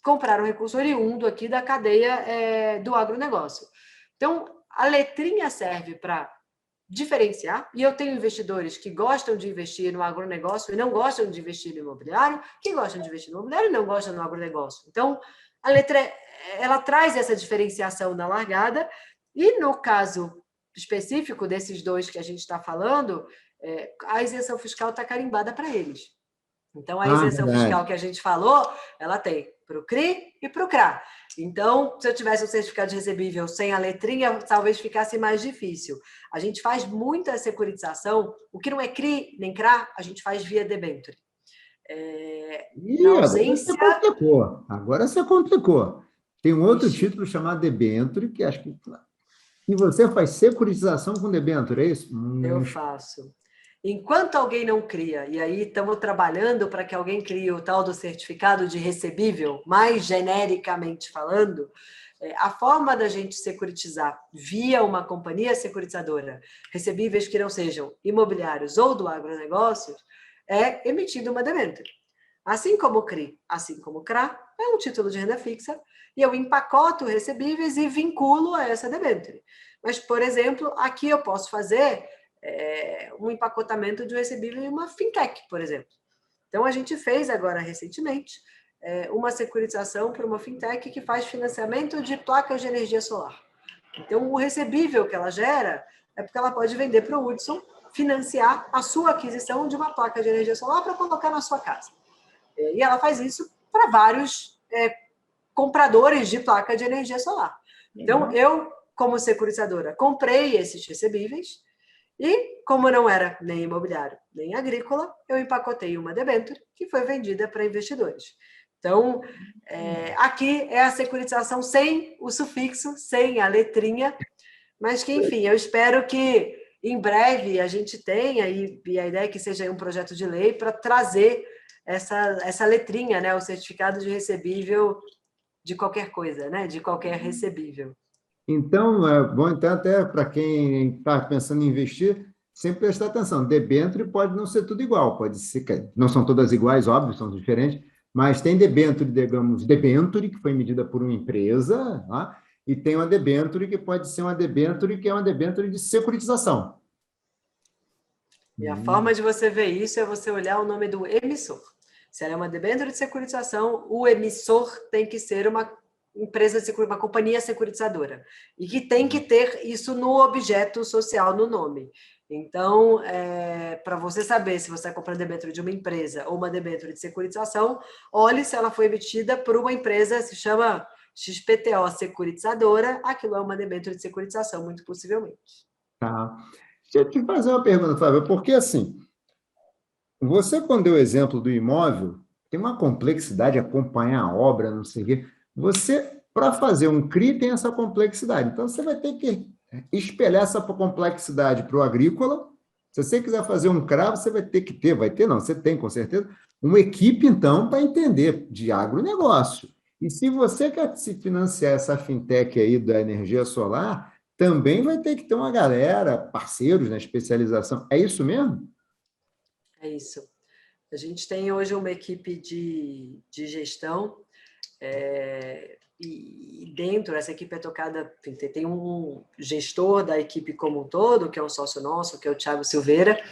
comprar um recurso oriundo aqui da cadeia do agronegócio. Então, a letrinha serve para diferenciar, e eu tenho investidores que gostam de investir no agronegócio e não gostam de investir no imobiliário, que gostam de investir no imobiliário e não gostam no agronegócio. Então, a letra, ela traz essa diferenciação na largada, e no caso específico desses dois que a gente está falando, a isenção fiscal está carimbada para eles. Então, a isenção fiscal que a gente falou, ela tem para o CRI e para o CRA. Então, se eu tivesse um certificado de recebível sem a letrinha, talvez ficasse mais difícil. A gente faz muita securitização, o que não é CRI nem CRA, a gente faz via debenture. Na ausência... Agora você complicou. Tem um outro Ixi. título chamado debenture, que acho que... E você faz securitização com debenture, é isso? Eu faço. Enquanto alguém não cria, e aí estamos trabalhando para que alguém crie o tal do certificado de recebível, mais genericamente falando, a forma da gente securitizar via uma companhia securitizadora, recebíveis que não sejam imobiliários ou do agronegócio, é emitindo uma debênture. Assim como o CRI, assim como o CRA, é um título de renda fixa, e eu empacoto recebíveis e vinculo a essa debênture. Mas, por exemplo, aqui eu posso fazer um empacotamento de um recebível em uma fintech, por exemplo. Então, a gente fez agora, recentemente, uma securitização para uma fintech que faz financiamento de placas de energia solar. Então, o recebível que ela gera é porque ela pode vender para o Hudson, financiar a sua aquisição de uma placa de energia solar para colocar na sua casa. E ela faz isso para vários compradores de placa de energia solar. Então, eu, como securitizadora, comprei esses recebíveis e, como não era nem imobiliário nem agrícola, eu empacotei uma debênture que foi vendida para investidores. Então, aqui é a securitização sem o sufixo, sem a letrinha, mas que, enfim, eu espero que em breve a gente tenha, e a ideia é que seja um projeto de lei para trazer essa letrinha, né, o certificado de recebível de qualquer coisa, né, de qualquer recebível. Então, é bom então, até para quem está pensando em investir, sempre prestar atenção. Debênture pode não ser tudo igual, pode ser que não são todas iguais, óbvio, são diferentes, mas tem debênture, digamos, debênture, que foi emitida por uma empresa, tá? E tem uma debênture que pode ser uma debênture que é uma debênture de securitização. E a forma de você ver isso é você olhar o nome do emissor. Se ela é uma debênture de securitização, o emissor tem que ser uma empresa, uma companhia securitizadora. E que tem que ter isso no objeto social, no nome. Então, para você saber se você está comprando debênture de uma empresa ou uma debênture de securitização, olhe se ela foi emitida por uma empresa, se chama XPTO Securitizadora, aquilo é uma debênture de securitização, muito possivelmente. Tá. Deixa eu te fazer uma pergunta, Flávia, porque assim, você, quando deu o exemplo do imóvel, tem uma complexidade, acompanhar a obra, não sei o quê. Você, para fazer um CRI, tem essa complexidade. Então, você vai ter que espelhar essa complexidade para o agrícola. Se você quiser fazer um CRA, você vai ter que ter, vai ter, não, você tem, com certeza, uma equipe, então, para entender de agronegócio. E se você quer se financiar essa fintech aí da energia solar, também vai ter que ter uma galera, parceiros na especialização. É isso mesmo? É isso. A gente tem hoje uma equipe de gestão, e dentro, essa equipe é tocada, tem um gestor da equipe como um todo, que é um sócio nosso, que é o Thiago Silveira,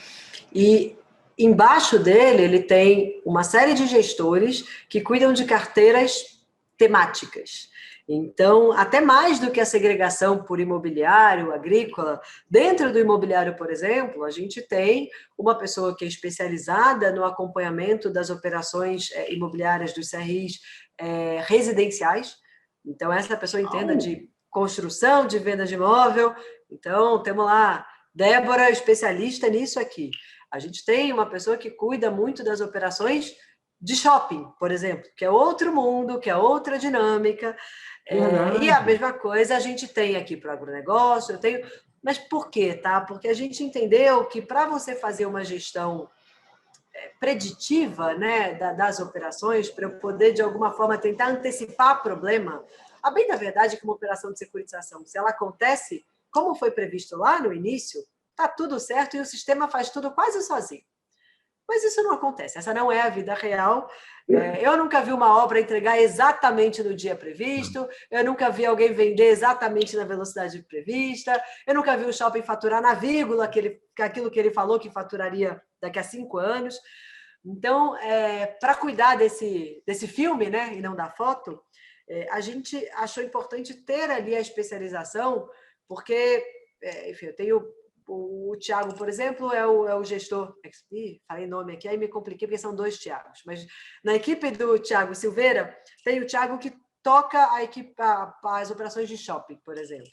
e embaixo dele ele tem uma série de gestores que cuidam de carteiras temáticas. Então, até mais do que a segregação por imobiliário, agrícola, dentro do imobiliário, por exemplo, a gente tem uma pessoa que é especializada no acompanhamento das operações imobiliárias dos CRIs residenciais. Então, essa pessoa entenda de construção, de venda de imóvel. Então, temos lá Débora, especialista nisso aqui. A gente tem uma pessoa que cuida muito das operações de shopping, por exemplo, que é outro mundo, que é outra dinâmica. E a mesma coisa a gente tem aqui para o agronegócio, eu tenho. Mas por quê? Tá? Porque a gente entendeu que para você fazer uma gestão preditiva, né, das operações, para eu poder, de alguma forma, tentar antecipar problema, a bem da verdade é que uma operação de securitização, se ela acontece como foi previsto lá no início, está tudo certo e o sistema faz tudo quase sozinho. Mas isso não acontece, essa não é a vida real. Eu nunca vi uma obra entregar exatamente no dia previsto, eu nunca vi alguém vender exatamente na velocidade prevista, eu nunca vi o shopping faturar na vírgula aquilo que ele falou que faturaria daqui a 5 anos. Então, para cuidar desse filme, né, e não da foto, a gente achou importante ter ali a especialização, porque, enfim, eu tenho o Thiago, por exemplo, é o gestor. Falei nome aqui, aí me compliquei, porque são 2 Thiagos. Mas na equipe do Thiago Silveira, tem o Thiago que toca a equipe, as operações de shopping, por exemplo.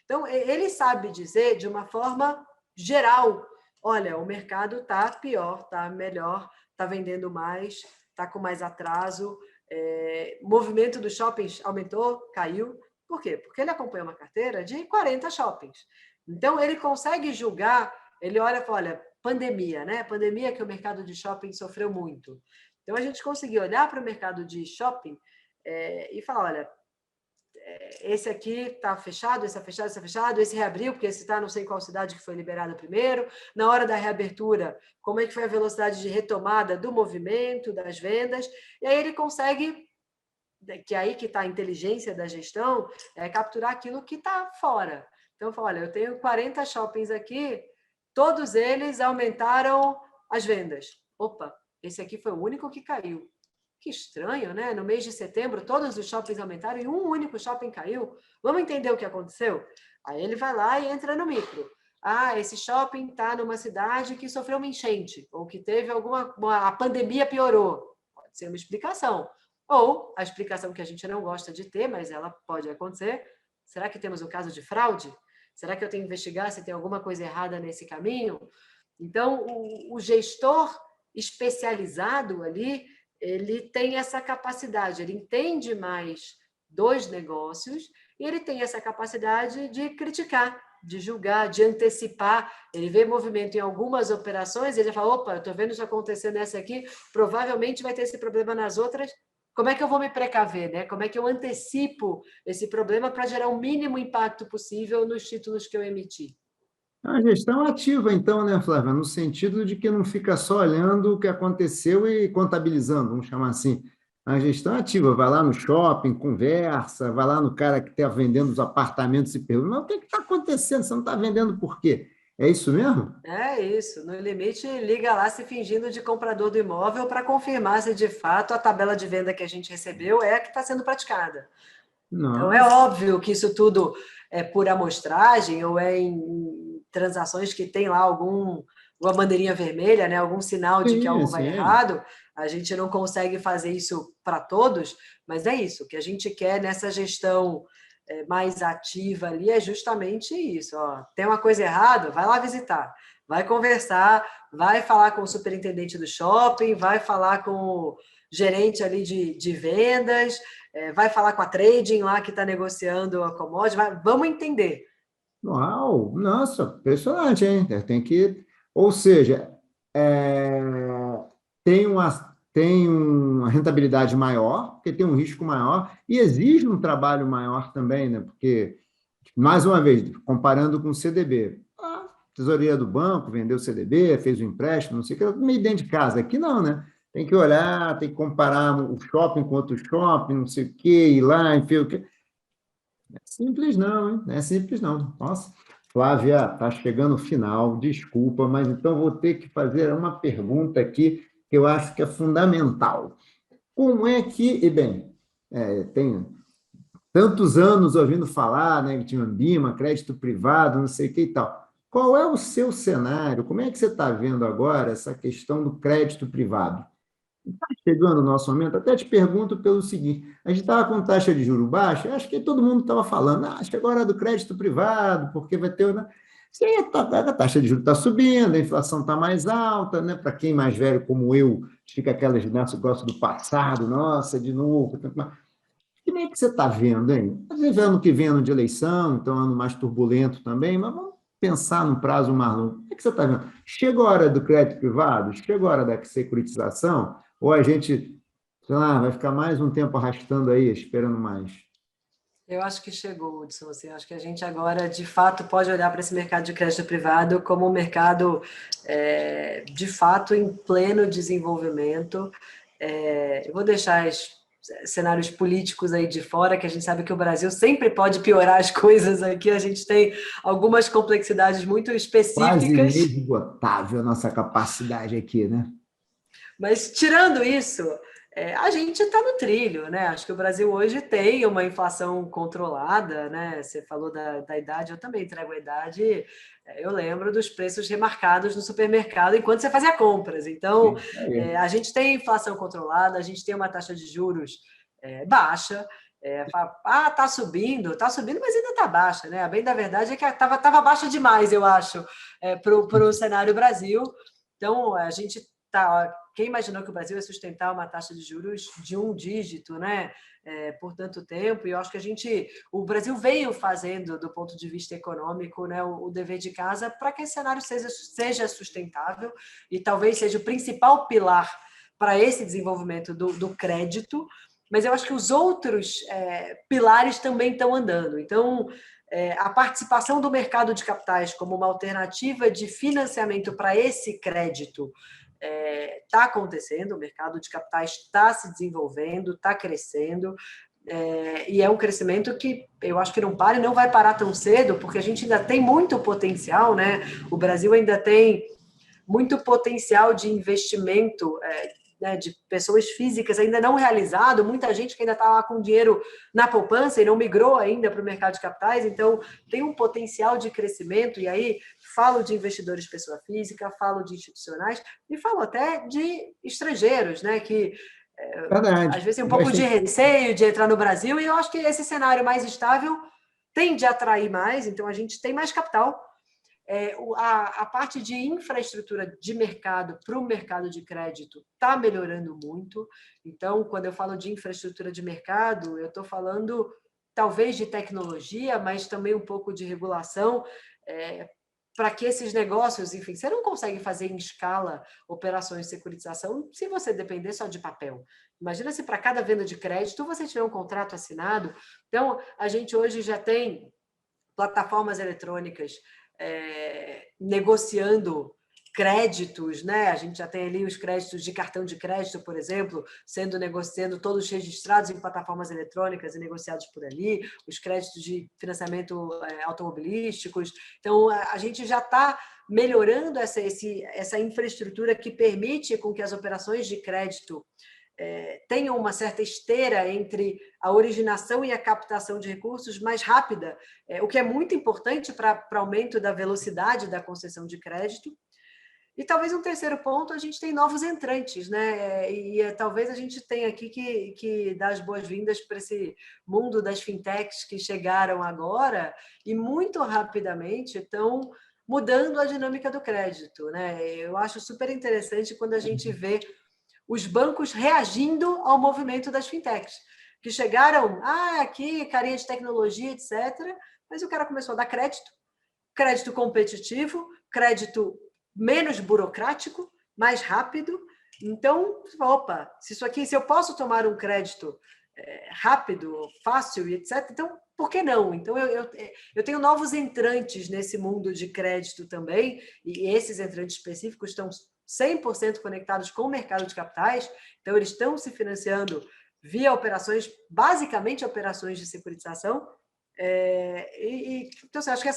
Então, ele sabe dizer de uma forma geral: olha, o mercado está pior, está melhor, está vendendo mais, está com mais atraso, movimento dos shoppings aumentou, caiu. Por quê? Porque ele acompanha uma carteira de 40 shoppings. Então, ele consegue julgar, ele olha e fala, olha, pandemia, né? Pandemia que o mercado de shopping sofreu muito. Então, a gente conseguiu olhar para o mercado de shopping e falar, olha, esse aqui está fechado, esse está fechado, esse está fechado, esse reabriu, porque esse está não sei qual cidade que foi liberada primeiro. Na hora da reabertura, como é que foi a velocidade de retomada do movimento, das vendas. E aí ele consegue, que é aí que está a inteligência da gestão, capturar aquilo que está fora. Então, eu falo, olha, eu tenho 40 shoppings aqui, todos eles aumentaram as vendas. Opa, esse aqui foi o único que caiu. Que estranho, né? No mês de setembro, todos os shoppings aumentaram e um único shopping caiu. Vamos entender o que aconteceu? Aí ele vai lá e entra no micro. Esse shopping está numa cidade que sofreu uma enchente, ou que teve a pandemia piorou. Pode ser uma explicação. Ou a explicação que a gente não gosta de ter, mas ela pode acontecer. Será que temos um caso de fraude? Será que eu tenho que investigar se tem alguma coisa errada nesse caminho? Então, o gestor especializado ali, ele tem essa capacidade, ele entende mais dos negócios e ele tem essa capacidade de criticar, de julgar, de antecipar. Ele vê movimento em algumas operações, ele fala, opa, eu estou vendo isso acontecer nessa aqui, provavelmente vai ter esse problema nas outras. Como é que eu vou me precaver, né? Como é que eu antecipo esse problema para gerar o mínimo impacto possível nos títulos que eu emiti? A gestão ativa, então, né, Flávia? No sentido de que não fica só olhando o que aconteceu e contabilizando, vamos chamar assim. A gestão ativa, vai lá no shopping, conversa, vai lá no cara que está vendendo os apartamentos e pergunta, mas o que está acontecendo? Você não está vendendo por quê? É isso mesmo? É isso. No limite, liga lá se fingindo de comprador do imóvel para confirmar se de fato a tabela de venda que a gente recebeu é a que está sendo praticada. Então, é Nossa, óbvio que isso tudo é por amostragem ou é em transações que tem lá alguma bandeirinha vermelha, né? Algum sinal de que sim, algo vai sim. errado. A gente não consegue fazer isso para todos, mas é isso. O que a gente quer nessa gestão mais ativa ali é justamente isso. Ó. Tem uma coisa errada, vai lá visitar, vai conversar, vai falar com o superintendente do shopping, vai falar com o gerente ali de vendas, vai falar com a trading lá que está negociando a commodity, vamos entender. Uau, nossa, impressionante, hein? Tem que, ou seja, é, tem uma rentabilidade maior, porque tem um risco maior, e exige um trabalho maior também, né? Porque, mais uma vez, comparando com o CDB, a tesouraria do banco vendeu o CDB, fez o empréstimo, não sei o que, meio dentro de casa. Aqui não, né? Tem que olhar, tem que comparar o shopping com outro shopping, não sei o quê, ir lá, enfim, o quê. Simples não, hein? Não é simples não. Nossa, Flávia, está chegando o final, desculpa, mas então vou ter que fazer uma pergunta aqui que eu acho que é fundamental. Como é que, e bem, tenho tantos anos ouvindo falar, né, que tinha Ambima, crédito privado, não sei o que e tal. Qual é o seu cenário? Como é que você está vendo agora essa questão do crédito privado? Chegando o nosso momento, até te pergunto pelo seguinte: a gente estava com taxa de juro baixa, acho que todo mundo estava falando, acho que agora é do crédito privado, porque vai ter. Né? Se a taxa de juros está subindo, a inflação está mais alta, né? Para quem mais velho como eu, fica aquelas negócio do passado, nossa, de novo. Como é que você está vendo, hein? Às vezes ano que vem ano de eleição, então ano mais turbulento também, mas vamos pensar num prazo mais longo. Como é que você está vendo? Chega a hora do crédito privado? Chega a hora da securitização? Ou a gente, sei lá, vai ficar mais um tempo arrastando aí, esperando mais? Eu acho que chegou, Hudson. Assim, acho que a gente agora, de fato, pode olhar para esse mercado de crédito privado como um mercado, de fato, em pleno desenvolvimento. Eu vou deixar os cenários políticos aí de fora, que a gente sabe que o Brasil sempre pode piorar as coisas aqui. A gente tem algumas complexidades muito Quase específicas. inesgotável a nossa capacidade aqui, né? Mas, tirando isso, a gente está no trilho, né? Acho que o Brasil hoje tem uma inflação controlada, né? Você falou da idade, eu também entrego a idade. Eu lembro dos preços remarcados no supermercado enquanto você fazia compras. Então, Isso aí. a gente tem inflação controlada, a gente tem uma taxa de juros baixa. Tá subindo, mas ainda tá baixa, né? A bem da verdade é que tava baixa demais, eu acho, para o cenário Brasil. Então, a gente tá. Quem imaginou que o Brasil ia sustentar uma taxa de juros de um dígito, né? Por tanto tempo, e eu acho que o Brasil veio fazendo, do ponto de vista econômico, né, o dever de casa para que esse cenário seja sustentável e talvez seja o principal pilar para esse desenvolvimento do crédito, mas eu acho que os outros pilares também estão andando. Então, a participação do mercado de capitais como uma alternativa de financiamento para esse crédito está acontecendo, o mercado de capitais está se desenvolvendo, está crescendo, e é um crescimento que eu acho que não para e não vai parar tão cedo, porque a gente ainda tem muito potencial, né? O Brasil ainda tem muito potencial de investimento, né, de pessoas físicas ainda não realizado, muita gente que ainda está lá com dinheiro na poupança e não migrou ainda para o mercado de capitais, então tem um potencial de crescimento, e aí falo de investidores pessoa física, falo de institucionais e falo até de estrangeiros, né, que às Verdade. vezes tem um pouco de receio de entrar no Brasil, e eu acho que esse cenário mais estável tende a atrair mais, então a gente tem mais capital. A parte de infraestrutura de mercado para o mercado de crédito está melhorando muito. Então, quando eu falo de infraestrutura de mercado, eu estou falando talvez de tecnologia, mas também um pouco de regulação, para que esses negócios, enfim, você não consegue fazer em escala operações de securitização se você depender só de papel. Imagina se para cada venda de crédito você tiver um contrato assinado. Então, a gente hoje já tem plataformas eletrônicas negociando créditos, né? A gente já tem ali os créditos de cartão de crédito, por exemplo, sendo todos registrados em plataformas eletrônicas e negociados por ali, os créditos de financiamento automobilísticos. Então, a gente já está melhorando essa infraestrutura que permite com que as operações de crédito tenham uma certa esteira entre a originação e a captação de recursos mais rápida, o que é muito importante para aumento da velocidade da concessão de crédito. E talvez um terceiro ponto, a gente tem novos entrantes, né? Talvez a gente tenha aqui que dar as boas-vindas para esse mundo das fintechs que chegaram agora e muito rapidamente estão mudando a dinâmica do crédito, né? Eu acho super interessante quando a gente vê os bancos reagindo ao movimento das fintechs, que chegaram, aqui, carinha de tecnologia, etc., mas o cara começou a dar crédito competitivo, crédito menos burocrático, mais rápido. Então, opa, se eu posso tomar um crédito rápido, fácil e etc., então, por que não? Então, eu tenho novos entrantes nesse mundo de crédito também, e esses entrantes específicos estão 100% conectados com o mercado de capitais, então eles estão se financiando via operações, basicamente operações de securitização. Então, acho que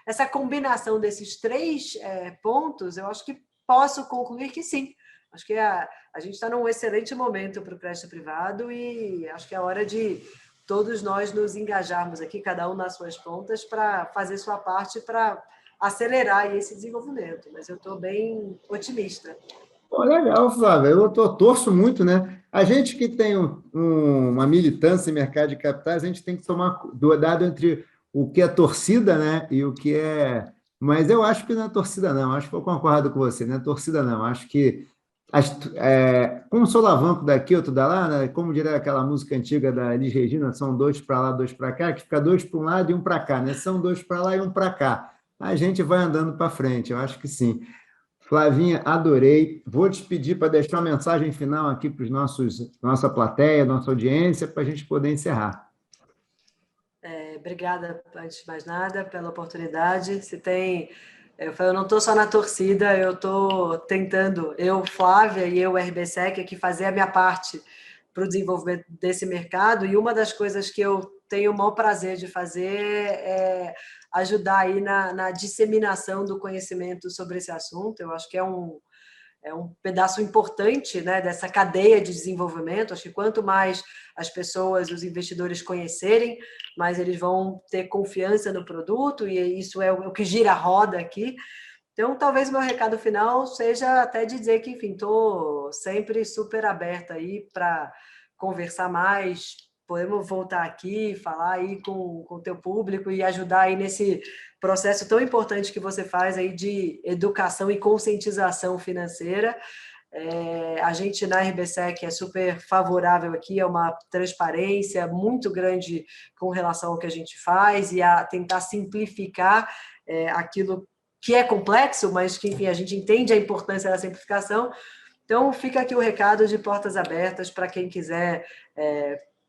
essa combinação desses três pontos, eu acho que posso concluir que sim. Acho que a gente está num excelente momento para o crédito privado e acho que é hora de todos nós nos engajarmos aqui, cada um nas suas pontas, para fazer sua parte para acelerar esse desenvolvimento. Mas eu estou bem otimista. Pô, legal, Flávio. Torço muito, né? A gente que tem uma militância em mercado de capitais, a gente tem que tomar cuidado entre o que é torcida, né, e o que é. Mas eu acho que não é torcida, não. Acho que eu concordo com você, não é torcida, não. Acho que como solavanco daqui, outro da lá, né? Como diria aquela música antiga da Elis Regina, são dois para lá, dois para cá, que fica dois para um lado e um para cá, né? São dois para lá e um para cá. A gente vai andando para frente, eu acho que sim. Flavinha, adorei. Vou te pedir para deixar uma mensagem final aqui para nossa plateia, nossa audiência, para a gente poder encerrar. Obrigada, antes de mais nada, pela oportunidade. Eu não estou só na torcida, eu estou tentando, Flávia e eu, RBSEC, aqui fazer a minha parte para o desenvolvimento desse mercado, e uma das coisas que eu tenho o maior prazer de fazer é ajudar aí na disseminação do conhecimento sobre esse assunto. Eu acho que é um pedaço importante, né, dessa cadeia de desenvolvimento. Acho que quanto mais as pessoas, os investidores conhecerem, mais eles vão ter confiança no produto, e isso é o que gira a roda aqui. Então, talvez o meu recado final seja até de dizer que, enfim, estou sempre super aberta aí para conversar mais. Podemos voltar aqui, falar aí com o teu público e ajudar aí nesse processo tão importante que você faz aí de educação e conscientização financeira. A gente na RBSEC é super favorável aqui, é uma transparência muito grande com relação ao que a gente faz e a tentar simplificar aquilo que é complexo, mas que, enfim, a gente entende a importância da simplificação. Então, fica aqui o recado de portas abertas para quem quiser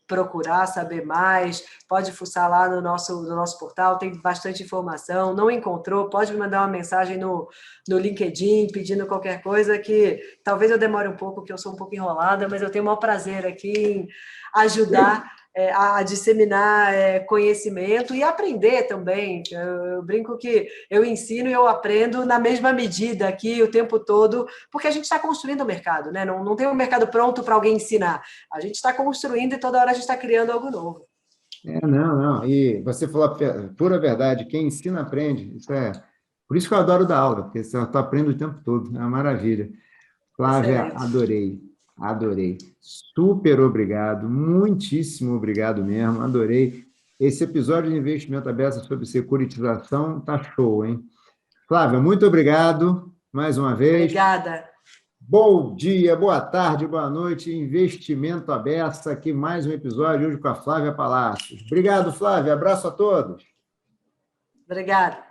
procurar saber mais, pode fuçar lá no nosso portal, tem bastante informação. Não encontrou, pode me mandar uma mensagem no LinkedIn pedindo qualquer coisa, que talvez eu demore um pouco, que eu sou um pouco enrolada, mas eu tenho o maior prazer aqui em ajudar a disseminar conhecimento e aprender também. Eu brinco que eu ensino e eu aprendo na mesma medida aqui o tempo todo, porque a gente está construindo o mercado, né? Não tem um mercado pronto para alguém ensinar. A gente está construindo e toda hora a gente está criando algo novo. Não. E você falou a pura verdade, quem ensina aprende. Por isso que eu adoro dar aula, porque você aprende o tempo todo. É uma maravilha. Flávia, Excelente. Adorei. Super obrigado, muitíssimo obrigado mesmo, adorei. Esse episódio de Investimento Aberto sobre securitização tá show, hein? Flávia, muito obrigado mais uma vez. Obrigada. Bom dia, boa tarde, boa noite. Investimento Aberto, aqui mais um episódio hoje com a Flávia Palacios. Obrigado, Flávia. Abraço a todos. Obrigada.